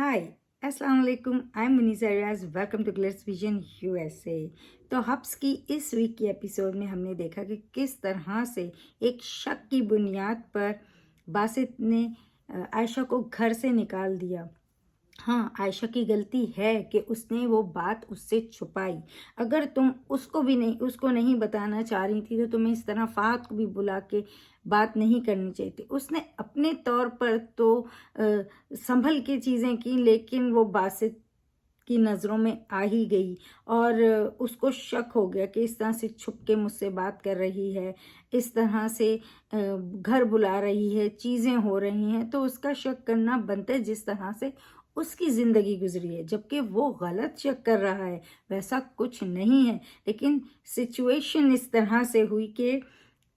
हाय, अस्सलाम वालेकुम। I am Munisa Riyaz. Welcome to glitz vision USA. तो हब्स की इस वीक की एपिसोड में हमने देखा कि किस तरह से एक शक की बुनियाद पर बासित ने आयशा को घर से निकाल दिया। हाँ, आयशा की गलती है कि उसने वो बात उससे छुपाई। अगर तुम उसको नहीं बताना चाह रही थी तो तुम्हें इस तरह फाहद को भी बुला के बात नहीं करनी चाहिए थी। उसने अपने तौर पर तो संभल के चीज़ें की, लेकिन वो बासित की नज़रों में आ ही गई और उसको शक हो गया कि इस तरह से छुप के मुझसे बात कर रही है, इस तरह से घर बुला रही है, चीज़ें हो रही हैं, तो उसका शक करना बनता है जिस तरह से उसकी ज़िंदगी गुजरी है। जबकि वो गलत शक कर रहा है, वैसा कुछ नहीं है, लेकिन सिचुएशन इस तरह से हुई कि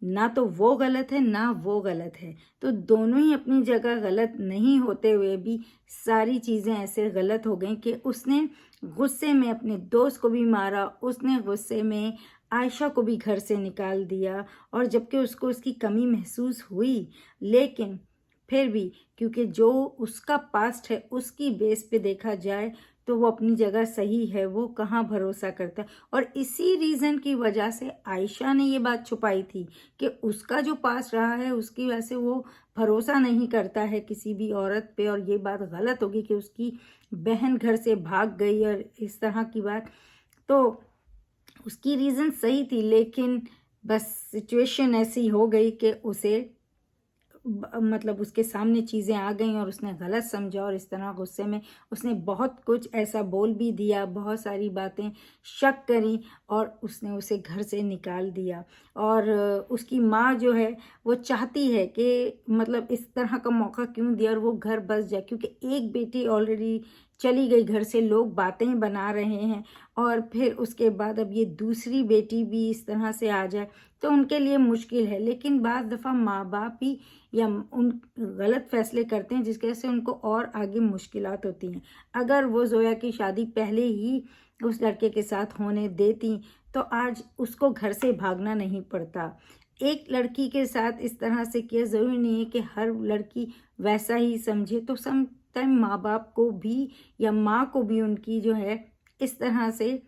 ना तो वो गलत है ना वो गलत है, तो दोनों ही अपनी जगह गलत नहीं होते हुए भी सारी चीज़ें ऐसे गलत हो गई कि उसने गुस्से में अपने दोस्त को भी मारा, उसने गुस्से में आयशा को भी घर से निकाल दिया। और जबकि उसको उसकी कमी महसूस हुई, लेकिन फिर भी क्योंकि जो उसका पास्ट है उसकी बेस पे देखा जाए तो वो अपनी जगह सही है, वो कहाँ भरोसा करता है। और इसी रीज़न की वजह से आयशा ने ये बात छुपाई थी कि उसका जो पास रहा है उसकी वजह से वो भरोसा नहीं करता है किसी भी औरत पे, और ये बात गलत होगी कि उसकी बहन घर से भाग गई और इस तरह की बात। तो उसकी रीज़न सही थी, लेकिन बस सिचुएशन ऐसी हो गई कि उसे मतलब उसके सामने चीज़ें आ गई और उसने गलत समझा और इस तरह गुस्से में उसने बहुत कुछ ऐसा बोल भी दिया, बहुत सारी बातें शक करी और उसने उसे घर से निकाल दिया। और उसकी माँ जो है वो चाहती है कि मतलब इस तरह का मौका क्यों दिया और वो घर बस जाए, क्योंकि एक बेटी ऑलरेडी चली गई घर से, लोग बातें बना रहे हैं, और फिर उसके बाद अब ये दूसरी बेटी भी इस तरह से आ जाए तो उनके लिए मुश्किल है। लेकिन बाज़ दफ़ा माँ बाप ही या उन गलत फैसले करते हैं जिसकी वजह से उनको और आगे मुश्किलात होती हैं। अगर वो ज़ोया की शादी पहले ही उस लड़के के साथ होने देती तो आज उसको घर से भागना नहीं पड़ता। एक लड़की के साथ इस तरह से किया, ज़रूरी नहीं है कि हर लड़की वैसा ही समझे, तो सम टाइम माँ बाप को भी या माँ को भी उनकी जो है इस तरह से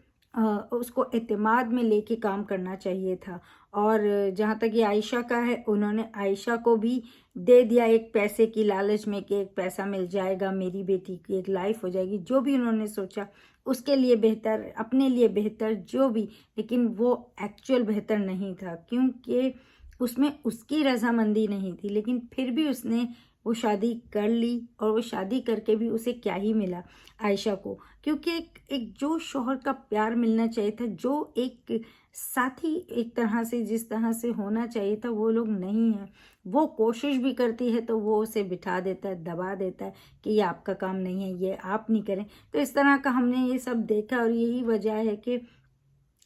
उसको एतमाद में लेके काम करना चाहिए था। और जहाँ तक ये आयशा का है, उन्होंने आयशा को भी दे दिया एक पैसे की लालच में कि एक पैसा मिल जाएगा, मेरी बेटी की एक लाइफ हो जाएगी, जो भी उन्होंने सोचा उसके लिए बेहतर, अपने लिए बेहतर जो भी। लेकिन वो एक्चुअल बेहतर नहीं था, क्योंकि उसमें उसकी रजामंदी नहीं थी, लेकिन फिर भी उसने वो शादी कर ली। और वो शादी करके भी उसे क्या ही मिला आयशा को, क्योंकि एक जो शौहर का प्यार मिलना चाहिए था, जो एक साथी एक तरह से जिस तरह से होना चाहिए था, वो लोग नहीं हैं। वो कोशिश भी करती है तो वो उसे बिठा देता है, दबा देता है कि ये आपका काम नहीं है, ये आप नहीं करें। तो इस तरह का हमने ये सब देखा और यही वजह है कि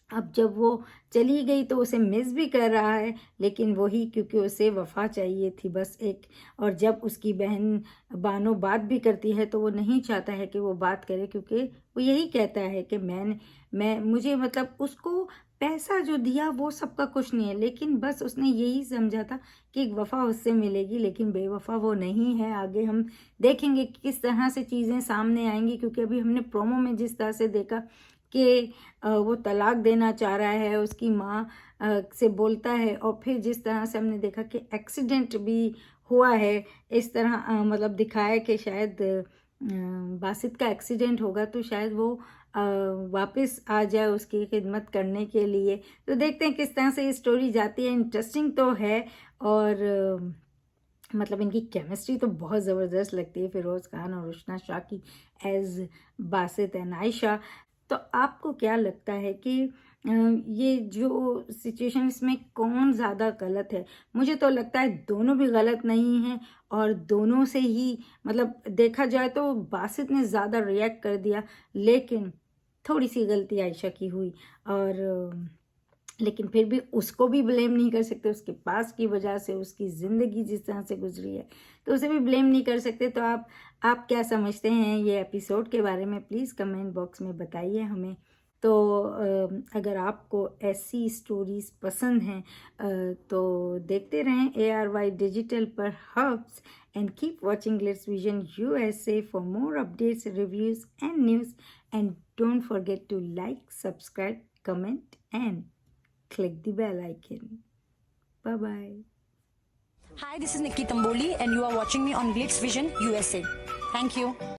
अब जब वो चली गई तो उसे मिस भी कर रहा है, लेकिन वही क्योंकि उसे वफ़ा चाहिए थी बस एक। और जब उसकी बहन बानो बात भी करती है तो वो नहीं चाहता है कि वो बात करे, क्योंकि वो यही कहता है कि मैं मुझे मतलब उसको पैसा जो दिया वो सबका कुछ नहीं है, लेकिन बस उसने यही समझा था कि एक वफ़ा उससे मिलेगी, लेकिन बेवफ़ा वो नहीं है। आगे हम देखेंगे कि किस तरह से चीज़ें सामने आएंगी, क्योंकि अभी हमने प्रोमो में जिस तरह से देखा कि वो तलाक देना चाह रहा है, उसकी माँ से बोलता है, और फिर जिस तरह से हमने देखा कि एक्सीडेंट भी हुआ है, इस तरह मतलब दिखाया कि शायद बासित का एक्सीडेंट होगा तो शायद वो वापस आ जाए उसकी खिदमत करने के लिए। तो देखते हैं किस तरह से ये स्टोरी जाती है। इंटरेस्टिंग तो है, और मतलब इनकी केमिस्ट्री तो बहुत ज़बरदस्त लगती है, फिरोज़ खान और रुशना शाह की एज़ बासित एंड आयशा। तो आपको क्या लगता है कि ये जो सिचुएशन, इसमें कौन ज़्यादा गलत है? मुझे तो लगता है दोनों भी गलत नहीं हैं, और दोनों से ही मतलब देखा जाए तो बासित ने ज़्यादा रिएक्ट कर दिया, लेकिन थोड़ी-सी गलती आयशा की हुई। और लेकिन फिर भी उसको भी ब्लेम नहीं कर सकते, उसके पास की वजह से उसकी ज़िंदगी जिस तरह से गुजरी है, तो उसे भी ब्लेम नहीं कर सकते। तो आप क्या समझते हैं ये एपिसोड के बारे में? प्लीज़ कमेंट बॉक्स में बताइए हमें। तो अगर आपको ऐसी स्टोरीज़ पसंद हैं तो देखते रहें ARY डिजिटल पर hubs and keep watching Glitz Vision USA for more updates, reviews and news, and don't forget to like, subscribe, comment and click the bell icon. Bye bye. Hi, this is Nikki Tamboli, and you are watching me on Glitz Vision USA. Thank you.